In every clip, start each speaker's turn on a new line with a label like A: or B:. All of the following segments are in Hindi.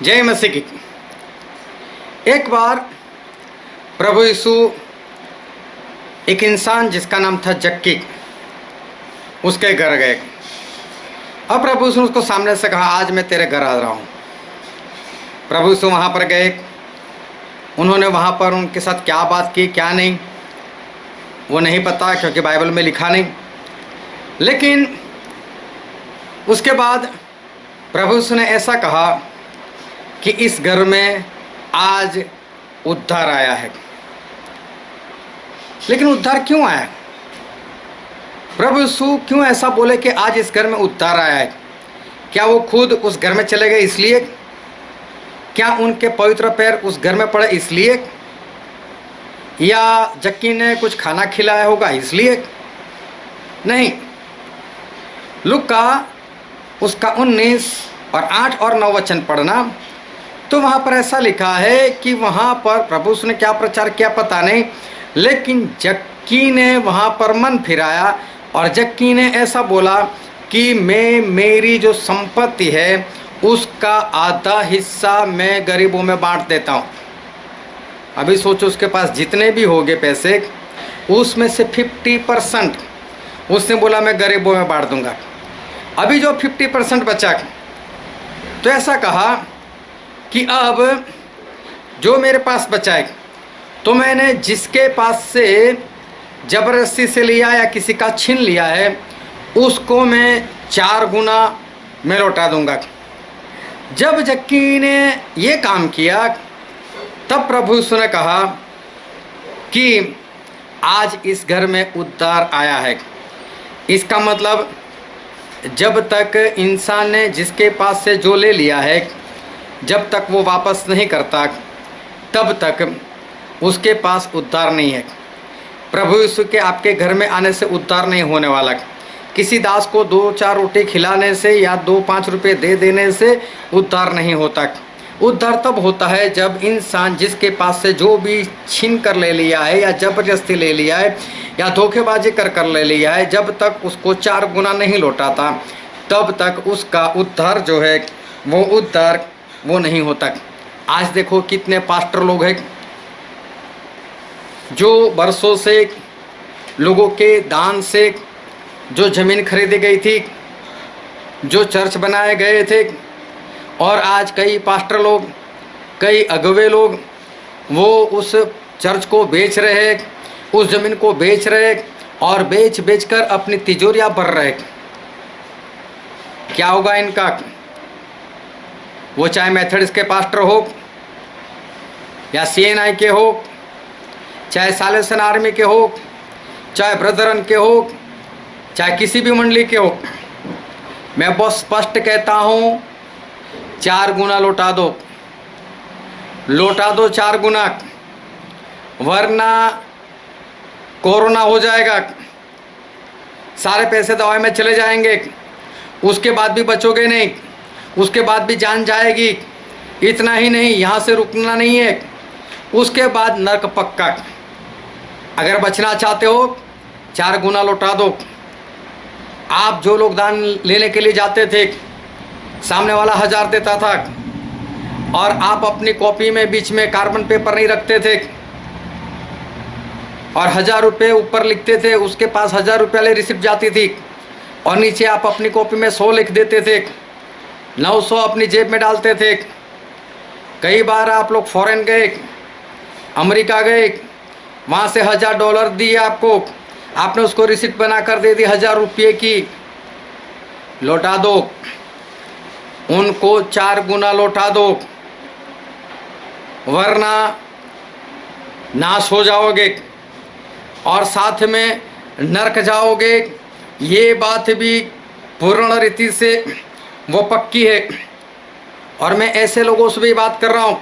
A: जय मसीह की। एक बार प्रभु यीशु एक इंसान जिसका नाम था जक्की, उसके घर गए। अब प्रभु यीशु ने उसको सामने से कहा, आज मैं तेरे घर आ रहा हूँ। प्रभु यीशु वहाँ पर गए। उन्होंने वहाँ पर उनके साथ क्या बात की क्या नहीं वो नहीं पता, क्योंकि बाइबल में लिखा नहीं। लेकिन उसके बाद प्रभु यीशु ने ऐसा कहा कि इस घर में आज उद्धार आया है। लेकिन उद्धार क्यों आया? प्रभु यीशु क्यों ऐसा बोले कि आज इस घर में उद्धार आया है? क्या वो खुद उस घर में चले गए इसलिए? क्या उनके पवित्र पैर उस घर में पड़े इसलिए? या जक्की ने कुछ खाना खिलाया होगा इसलिए? नहीं। लूका उसका 19 और 8 और 9 वचन पढ़ना, तो वहाँ पर ऐसा लिखा है कि वहाँ पर प्रभु ने क्या प्रचार किया पता नहीं, लेकिन जक्की ने वहाँ पर मन फिराया और जक्की ने ऐसा बोला कि मेरी जो संपत्ति है उसका आधा हिस्सा मैं गरीबों में बांट देता हूँ। अभी सोचो, उसके पास जितने भी होंगे पैसे, उसमें से 50% उसने बोला मैं गरीबों में बांट दूंगा। अभी जो 50% बचा, तो ऐसा कहा कि अब जो मेरे पास बचा है, तो मैंने जिसके पास से ज़बरदस्ती से लिया या किसी का छीन लिया है, उसको मैं 4 गुना मैं लौटा दूंगा। जब जक्की ने ये काम किया, तब प्रभु यीशु ने कहा कि आज इस घर में उद्धार आया है। इसका मतलब जब तक इंसान ने जिसके पास से जो ले लिया है, जब तक वो वापस नहीं करता, तब तक उसके पास उद्धार नहीं है। प्रभु यीशु के आपके घर में आने से उद्धार नहीं होने वाला। किसी दास को 2-4 रोटी खिलाने से या 2-5 रुपये दे देने से उद्धार नहीं होता। उद्धार तब होता है जब इंसान जिसके पास से जो भी छीन कर ले लिया है या ज़बरदस्ती ले लिया है या धोखेबाजी कर ले लिया है, जब तक उसको 4 गुना नहीं लौटाता, तब तक उसका उद्धार जो है वो उद्धार वो नहीं होता। आज देखो कितने पास्टर लोग हैं जो वर्षों से लोगों के दान से जो ज़मीन खरीदी गई थी, जो चर्च बनाए गए थे, और आज कई पास्टर लोग, कई अगुवे लोग वो उस चर्च को बेच रहे हैं, उस ज़मीन को बेच रहे हैं और बेच कर अपनी तिजोरियां भर रहे हैं। क्या होगा इनका? वो चाहे मेथडिस्ट के पास्टर हो या CNI के हो, चाहे सालेसन आर्मी के हो, चाहे ब्रदरन के हो, चाहे किसी भी मंडली के हो, मैं बहुत स्पष्ट कहता हूँ, 4 गुना लौटा दो 4 गुना, वरना कोरोना हो जाएगा, सारे पैसे दवाई में चले जाएंगे, उसके बाद भी बचोगे नहीं, उसके बाद भी जान जाएगी। इतना ही नहीं, यहाँ से रुकना नहीं है, उसके बाद नरक पक्का। अगर बचना चाहते हो, 4 गुना लौटा दो। आप जो लोग दान लेने के लिए जाते थे, सामने वाला 1000 देता था और आप अपनी कॉपी में बीच में कार्बन पेपर नहीं रखते थे और 1000 रुपये ऊपर लिखते थे, उसके पास 1000 रुपये वाली रिसिप्ट जाती थी और नीचे आप अपनी कॉपी में 100 लिख देते थे, 900 अपनी जेब में डालते थे। कई बार आप लोग फॉरेन गए, अमेरिका गए, वहाँ से $1000 दिए आपको, आपने उसको रिसिप्ट बना कर दे दी 1000 रुपये की। लौटा दो, उनको 4 गुना लौटा दो, वरना नाश हो जाओगे और साथ में नरक जाओगे। ये बात भी पूर्ण रीति से वो पक्की है। और मैं ऐसे लोगों से भी बात कर रहा हूँ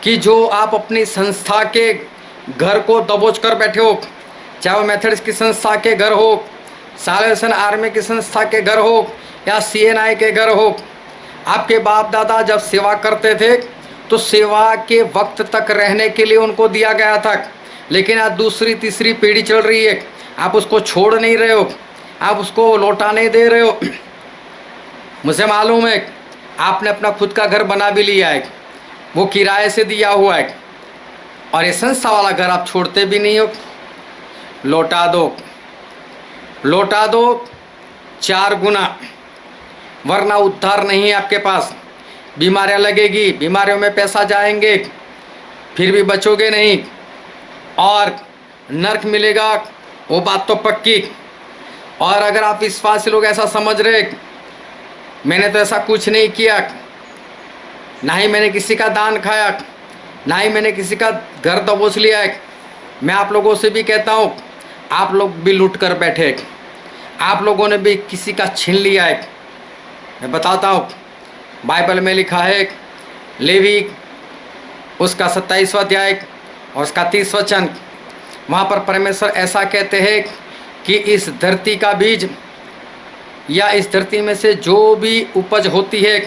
A: कि जो आप अपनी संस्था के घर को दबोच कर बैठे हो, चाहे वो मेथडिस्ट की संस्था के घर हो, सालेसन आर्मी की संस्था के घर हो या CNI के घर हो। आपके बाप दादा जब सेवा करते थे तो सेवा के वक्त तक रहने के लिए उनको दिया गया था, लेकिन आज दूसरी तीसरी पीढ़ी चल रही है, आप उसको छोड़ नहीं रहे हो, आप उसको लौटा नहीं दे रहे हो। मुझे मालूम है आपने अपना खुद का घर बना भी लिया है, वो किराए से दिया हुआ है, और ये संस्था वाला घर आप छोड़ते भी नहीं हो। लौटा दो, लौटा दो 4 गुना, वरना उद्धार नहीं है आपके पास। बीमारियां लगेगी, बीमारियों में पैसा जाएंगे, फिर भी बचोगे नहीं, और नरक मिलेगा, वो बात तो पक्की। और अगर आप विश्वासी लोग ऐसा समझ रहे मैंने तो ऐसा कुछ नहीं किया, ना ही मैंने किसी का दान खाया, ना ही मैंने किसी का घर दबोच लिया है, मैं आप लोगों से भी कहता हूँ, आप लोग भी लूट कर बैठे, आप लोगों ने भी किसी का छीन लिया है। मैं बताता हूँ, बाइबल में लिखा है, लेवी उसका 27वां अध्याय और उसका 30 वचन, वहाँ पर परमेश्वर ऐसा कहते हैं कि इस धरती का बीज या इस धरती में से जो भी उपज होती है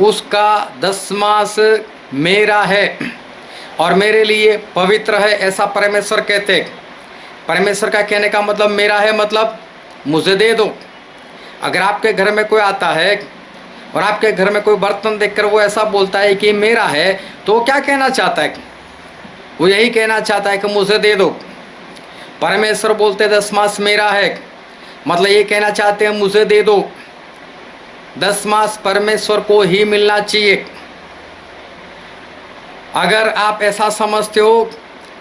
A: उसका 10वां मेरा है और मेरे लिए पवित्र है, ऐसा परमेश्वर कहते। परमेश्वर का कहने का मतलब मेरा है, मतलब मुझे दे दो। अगर आपके घर में कोई आता है और आपके घर में कोई बर्तन देखकर वो ऐसा बोलता है कि मेरा है, तो वो क्या कहना चाहता है? वो यही कहना चाहता है कि मुझे दे दो। परमेश्वर बोलते 10वां मेरा है, मतलब ये कहना चाहते हैं मुझे दे दो। 10वां परमेश्वर को ही मिलना चाहिए। अगर आप ऐसा समझते हो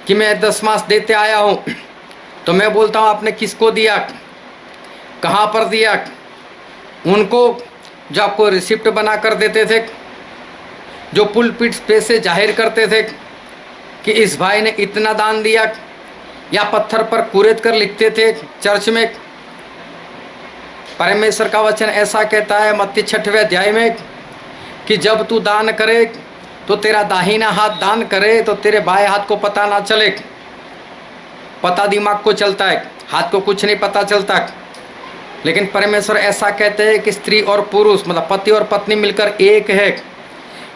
A: कि मैं 10वां देते आया हूँ, तो मैं बोलता हूँ आपने किसको दिया, कहाँ पर दिया? उनको जो आपको रिसिप्ट बना कर देते थे, जो पुलपिट पे से जाहिर करते थे कि इस भाई ने इतना दान दिया, या पत्थर पर कुरेद कर लिखते थे चर्च में। परमेश्वर का वचन ऐसा कहता है मत्ती 6वें अध्याय में कि जब तू दान करे तो तेरा दाहिना हाथ दान करे तो तेरे बाएं हाथ को पता ना चले। पता दिमाग को चलता है, हाथ को कुछ नहीं पता चलता। लेकिन परमेश्वर ऐसा कहते हैं कि स्त्री और पुरुष, मतलब पति और पत्नी मिलकर एक है,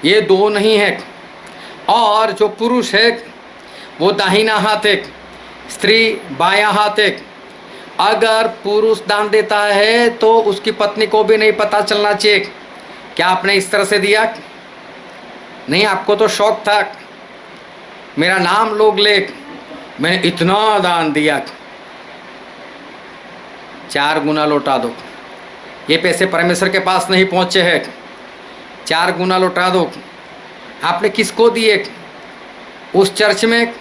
A: ये दो नहीं है। और जो पुरुष है वो दाहिना हाथ है, स्त्री बायां हाथ है। अगर पुरुष दान देता है तो उसकी पत्नी को भी नहीं पता चलना चाहिए। क्या आपने इस तरह से दिया? नहीं, आपको तो शौक था मेरा नाम लोग ले, मैंने इतना दान दिया। 4 गुना लौटा दो। ये पैसे परमेश्वर के पास नहीं पहुँचे हैं, 4 गुना लौटा दो। आपने किसको दिए? उस चर्च में,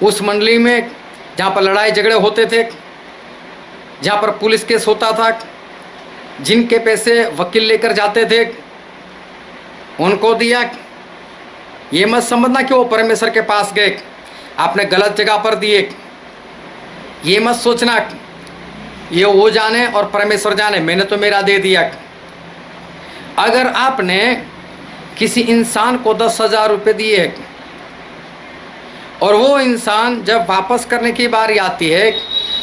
A: उस मंडली में जहाँ पर लड़ाई झगड़े होते थे, जहाँ पर पुलिस केस होता था, जिनके पैसे वकील लेकर जाते थे, उनको दिया। ये मत समझना कि वो परमेश्वर के पास गए, आपने गलत जगह पर दिए। ये मत सोचना ये वो जाने और परमेश्वर जाने, मैंने तो मेरा दे दिया। अगर आपने किसी इंसान को 10,000 रुपये दिए और वो इंसान जब वापस करने की बारी आती है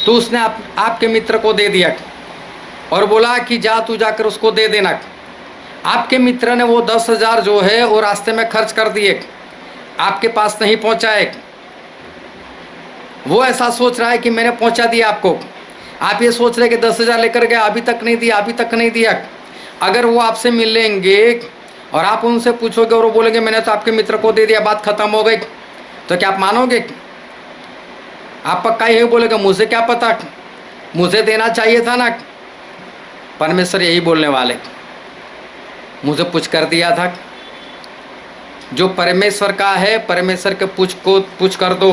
A: तो उसने आपके मित्र को दे दिया और बोला कि जा तू जाकर उसको दे देना, आपके मित्र ने वो 10,000 जो है वो रास्ते में खर्च कर दिए, आपके पास नहीं पहुंचाए। वो ऐसा सोच रहा है कि मैंने पहुंचा दिया आपको, आप ये सोच रहे कि 10,000 लेकर गया, अभी तक नहीं दिया, अभी तक नहीं दिया। अगर वो आपसे मिलेंगे और आप उनसे पूछोगे और वो बोलेंगे मैंने तो आपके मित्र को दे दिया, बात खत्म हो गई, तो क्या आप मानोगे? आप पक्का यही बोलेगा मुझे क्या पता, मुझे देना चाहिए था ना। परमेश्वर यही बोलने वाले, मुझे पूछ कर दिया था। जो परमेश्वर का है परमेश्वर के पूछ कर दो।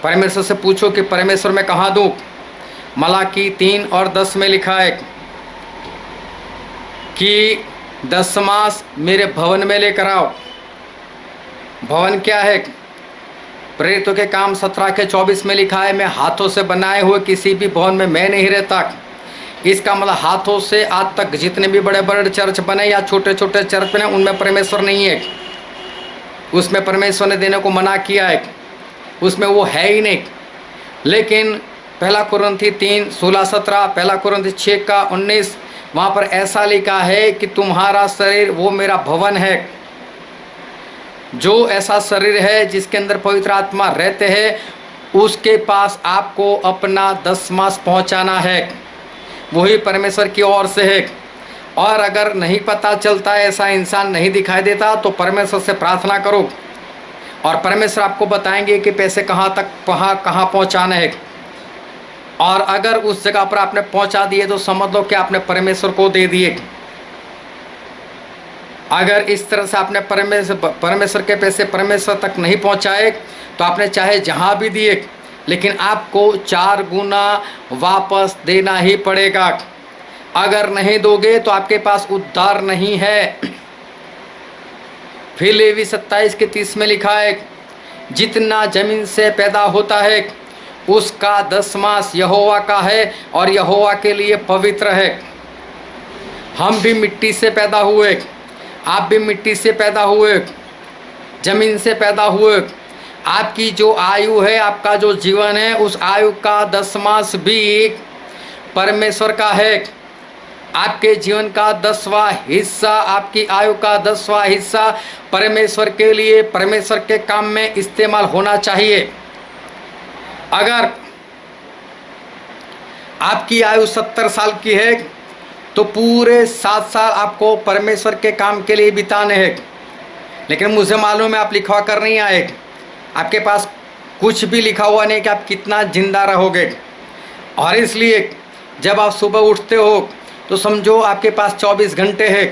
A: परमेश्वर से पूछो कि परमेश्वर मैं कहाँ दूँ। मलाकी 3 और 10 में लिखा है कि 10वां मेरे भवन में लेकर आओ। भवन क्या है? प्रेरितों के काम 17 के 24 में लिखा है मैं हाथों से बनाए हुए किसी भी भवन में मैं नहीं रहता। इसका मतलब हाथों से आज तक जितने भी बड़े बड़े चर्च बने या छोटे छोटे चर्च बने उनमें परमेश्वर नहीं है। उसमें परमेश्वर ने देने को मना किया है, उसमें वो है ही नहीं। लेकिन 1 कुरिन्थी 3 16 17, 1 कुरिन्थी 6 का 19, वहाँ पर ऐसा लिखा है कि तुम्हारा शरीर वो मेरा भवन है। जो ऐसा शरीर है जिसके अंदर पवित्र आत्मा रहते हैं उसके पास आपको अपना 10वां पहुँचाना है, वही परमेश्वर की ओर से है। और अगर नहीं पता चलता, ऐसा इंसान नहीं दिखाई देता, तो परमेश्वर से प्रार्थना करो और परमेश्वर आपको बताएंगे कि पैसे कहाँ तक कहाँ पहुँचाने हैं। और अगर उस जगह पर आपने पहुँचा दिए तो समझ लो कि आपने परमेश्वर को दे दिए। अगर इस तरह से आपने परमेश्वर के पैसे परमेश्वर तक नहीं पहुँचाए तो आपने चाहे जहाँ भी दिए, लेकिन आपको 4 गुना वापस देना ही पड़ेगा। अगर नहीं दोगे तो आपके पास उद्धार नहीं है। फिर लेवी 27:30 में लिखा है, जितना जमीन से पैदा होता है उसका 10वां यहोवा का है और यहोवा के लिए पवित्र है। हम भी मिट्टी से पैदा हुए, आप भी मिट्टी से पैदा हुए, जमीन से पैदा हुए। आपकी जो आयु है, आपका जो जीवन है, उस आयु का 10वां भी परमेश्वर का है। आपके जीवन का 10वां हिस्सा, आपकी आयु का 10वां हिस्सा परमेश्वर के लिए, परमेश्वर के काम में इस्तेमाल होना चाहिए। अगर आपकी आयु 70 साल की है तो पूरे 7 साल आपको परमेश्वर के काम के लिए बिताने हैं। लेकिन मुझे मालूम है आप लिखवा कर नहीं आए, आपके पास कुछ भी लिखा हुआ नहीं कि आप कितना जिंदा रहोगे। और इसलिए जब आप सुबह उठते हो तो समझो आपके पास 24 घंटे हैं।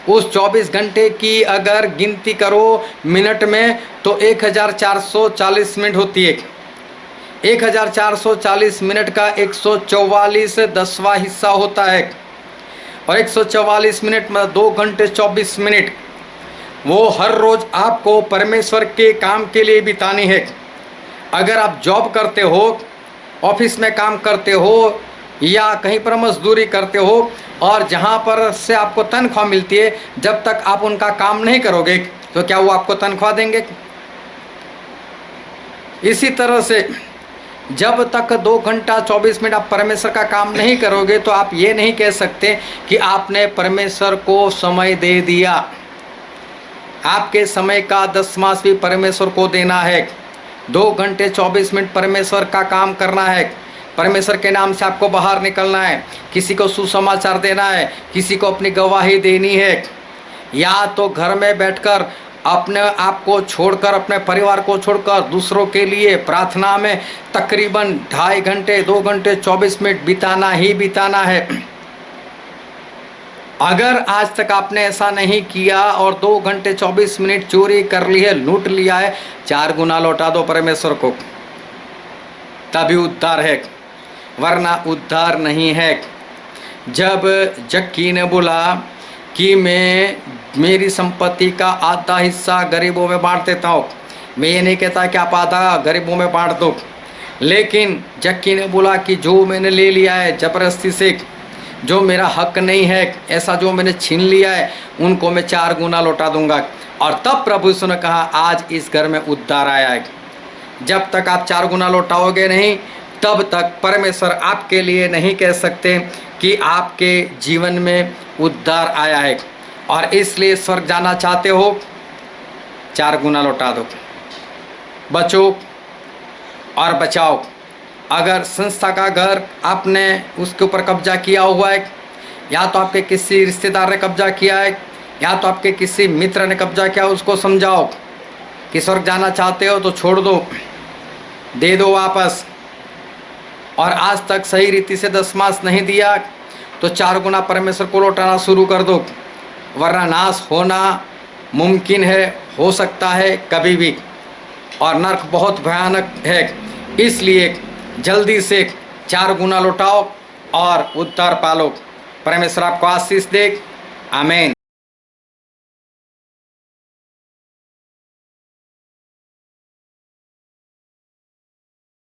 A: उस 24 घंटे की अगर गिनती करो मिनट में तो 1440 मिनट होती है। 1440 मिनट का 144 10वां हिस्सा होता है। और 144 मिनट में 2 घंटे 24 मिनट वो हर रोज़ आपको परमेश्वर के काम के लिए बितानी है। अगर आप जॉब करते हो, ऑफिस में काम करते हो या कहीं पर मजदूरी करते हो और जहाँ पर से आपको तनख्वाह मिलती है, जब तक आप उनका काम नहीं करोगे तो क्या वो आपको तनख्वाह देंगे? इसी तरह से जब तक 2 घंटा 24 मिनट आप परमेश्वर का काम नहीं करोगे तो आप ये नहीं कह सकते कि आपने परमेश्वर को समय दे दिया। आपके समय का 10वां भी परमेश्वर को देना है। 2 घंटे 24 मिनट परमेश्वर का काम करना है। परमेश्वर के नाम से आपको बाहर निकलना है, किसी को सुसमाचार देना है, किसी को अपनी गवाही देनी है, या तो घर में बैठकर अपने आप को छोड़कर, अपने परिवार को छोड़कर दूसरों के लिए प्रार्थना में तकरीबन 2.5 घंटे 2 घंटे 24 मिनट बिताना ही बिताना है। अगर आज तक आपने ऐसा नहीं किया और 2 घंटे 24 मिनट चोरी कर ली है, लूट लिया है, 4 गुना लौटा दो परमेश्वर को, तभी उद्धार है, वरना उद्धार नहीं है। जब जक्की ने बोला कि मैं मेरी संपत्ति का आधा हिस्सा गरीबों में बांट देता हूँ, मैं ये नहीं कहता कि आप आधा गरीबों में बांट दो, लेकिन जक्की ने बोला कि जो मैंने ले लिया है ज़बरदस्ती से, जो मेरा हक नहीं है, ऐसा जो मैंने छीन लिया है, उनको मैं 4 गुना लौटा दूंगा। और तब प्रभु यीशु ने कहा आज इस घर में उद्धार आया है। जब तक आप 4 गुना लौटाओगे नहीं, तब तक परमेश्वर आपके लिए नहीं कह सकते कि आपके जीवन में उद्धार आया है। और इसलिए स्वर्ग जाना चाहते हो, 4 गुना लौटा दो, बचो और बचाओ। अगर संस्था का घर आपने उसके ऊपर कब्जा किया हुआ है, या तो आपके किसी रिश्तेदार ने कब्जा किया है, या तो आपके किसी मित्र ने कब्जा किया, उसको समझाओ कि स्वर्ग जाना चाहते हो तो छोड़ दो, दे दो वापस। और आज तक सही रीति से 10वां नहीं दिया तो 4 गुना परमेश्वर को लौटाना शुरू कर दो, वरना नाश होना मुमकिन है, हो सकता है कभी भी, और नर्क बहुत भयानक है। इसलिए जल्दी से 4 गुना लौटाओ और उद्धार पालो। परमेश्वर आपको आशीष दे। आमीन।